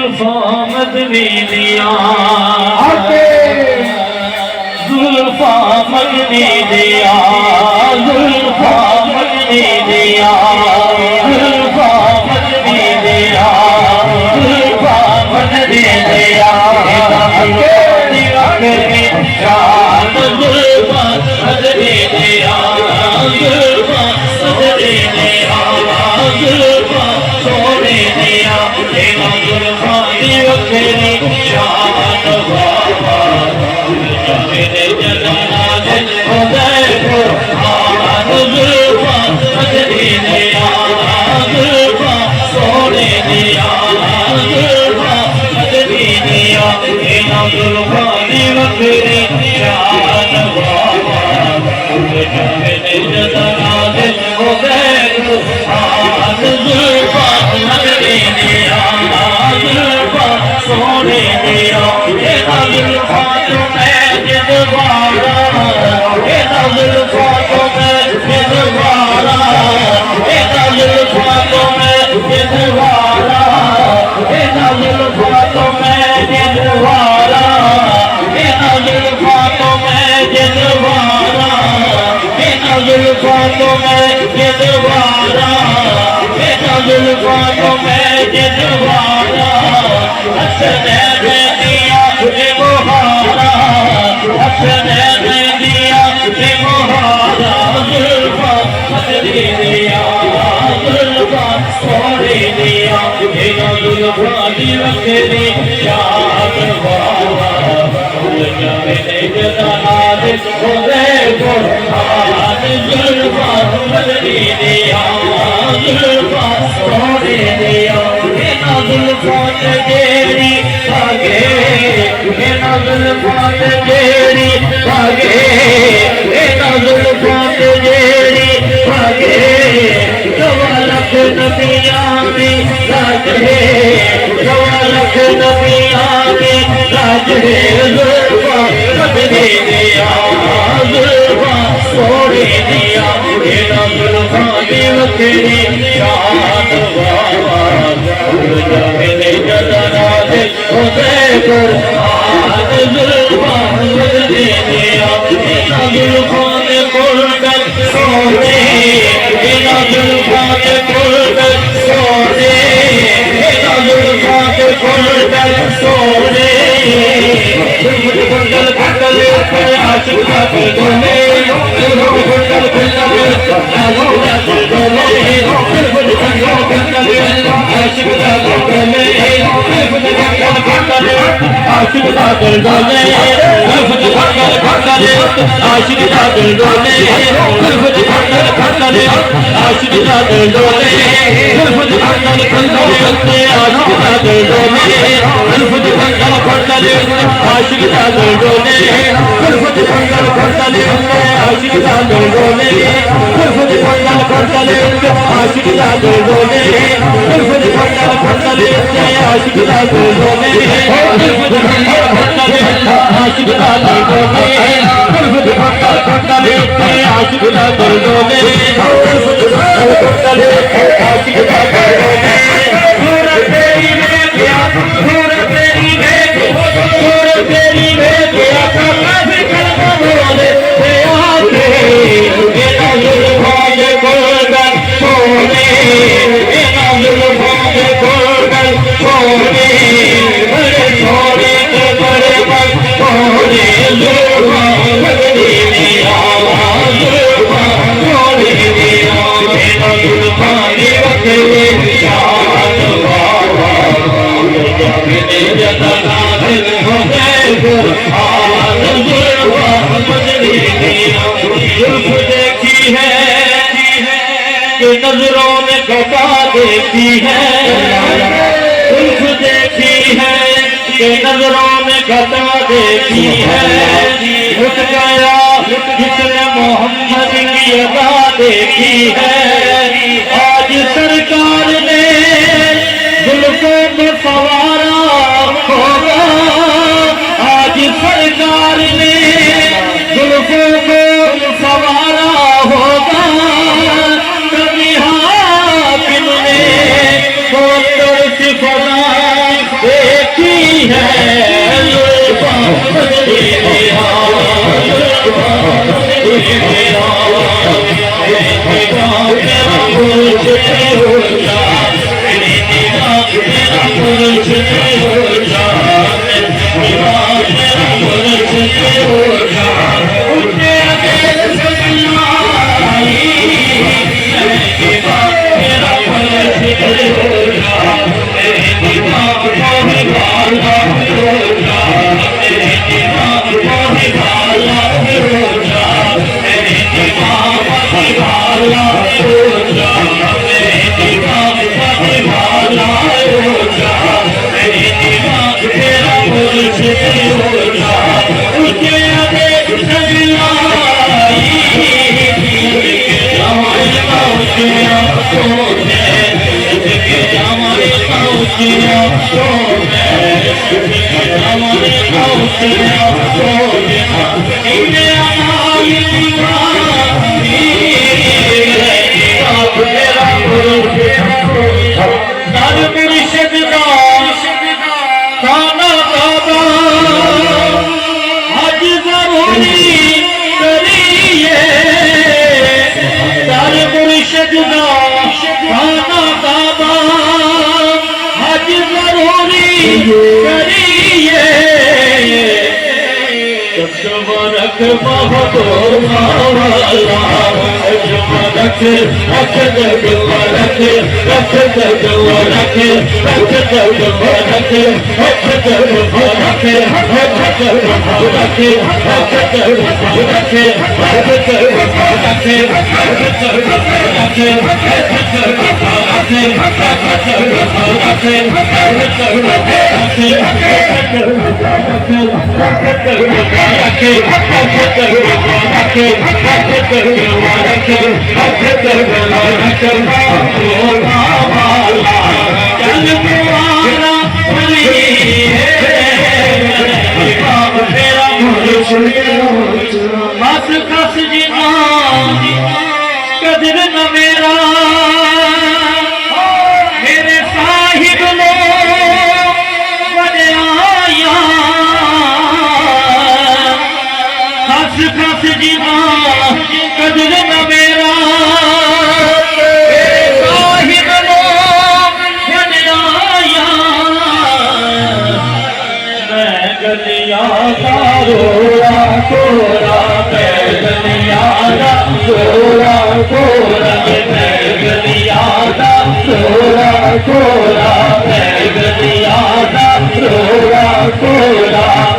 जुल्फा मदनी दिया जुल्फा मदनी दिया जुल्फा मदनी दिया जुल्फा मदनी दिया जुल्फा मदनी दिया शान जुल्फा मदनी दिया जुल्फा मदनी दिया जुल्फा सोने दिया जुल्फा दिवखरी शान बाबा मेरे जनाब उदयपुर आन जुल्फा मदनी दिया जुल्फा सोने दिया जुल्फा मदनी दिया जुल्फा दिवखरी शान बाबा मेरे जनाब उदयपुर आन जुल्फा मदनी दिया जुल्फा सोने दिया जुल्फा तुम्हें जिदवारा जुल्फा तुम्हें जिदवारा जुल्फा तुम्हें जिदवारा जुल्फा तुम्हें जिदवारा जुल्फा तुम्हें जिदवारा जुल्फा तुम्हें जिदवारा जुल्फा तुम्हें जिदवारा हसने दिया मुहारा हसने दिया मुहारा जुल्फा मदनी दिया जुल्फा सोने दिया जुल्फा दिवखरी शान बाबा मेरे जनाब उदयपुर आन जुल्फा मदनी दिया जुल्फा सोने दिया जुल्फा तेरी आगे जुल्फा तेरी आगे जुल्फा तेरी आगे जवालक नबिया में राजे जवालक नबिया में राजे जुल्फा मदनी दिया जुल्फा सोने दिया जुल्फा दिवखरी शान बाबा मेरे जनाब उदयपुर आन जुल्फा मदनी दिया जुल्फा ने कुर्बत सोने जुल्फा ने कुर्बत सोने जुल्फा ने कुर्बत सोने कुंडल कुंडल आशिक का गोले कुंडल कुंडल आशिक का गोले आशिक का गोले आशिक का गोले आशिक का गोले देखी है कि नजरों ने खता देखी है देखी है कि नजरों ने खता देखी है उठ गया जिसने मोहम्मद की अदा देखी है आज सरकार ने जुल्फों को सवारा होगा आज सरकार ने जुल्फों को सवारा होगा कभी हाकिम ने को तरस फदा है रख बहादुर मावाला रख रख जगवा रख रख जगवा रख रख जगवा रख रख जगवा रख रख जगवा रख रख जगवा रख रख जगवा रख रख जगवा रख रख जगवा रख रख जगवा रख रख जगवा बस कस जीना कदर न मेरा मेरे साहिब लो बड़ाया खस खस जीना कदर न मेरा मेरे साहिब लो बड़ाया मैं गलिया रोड़ा कोरा मैं गलिया रोड़ा कोरा मैं गलिया रोड़ा कोरा मैं गलिया रोड़ा कोरा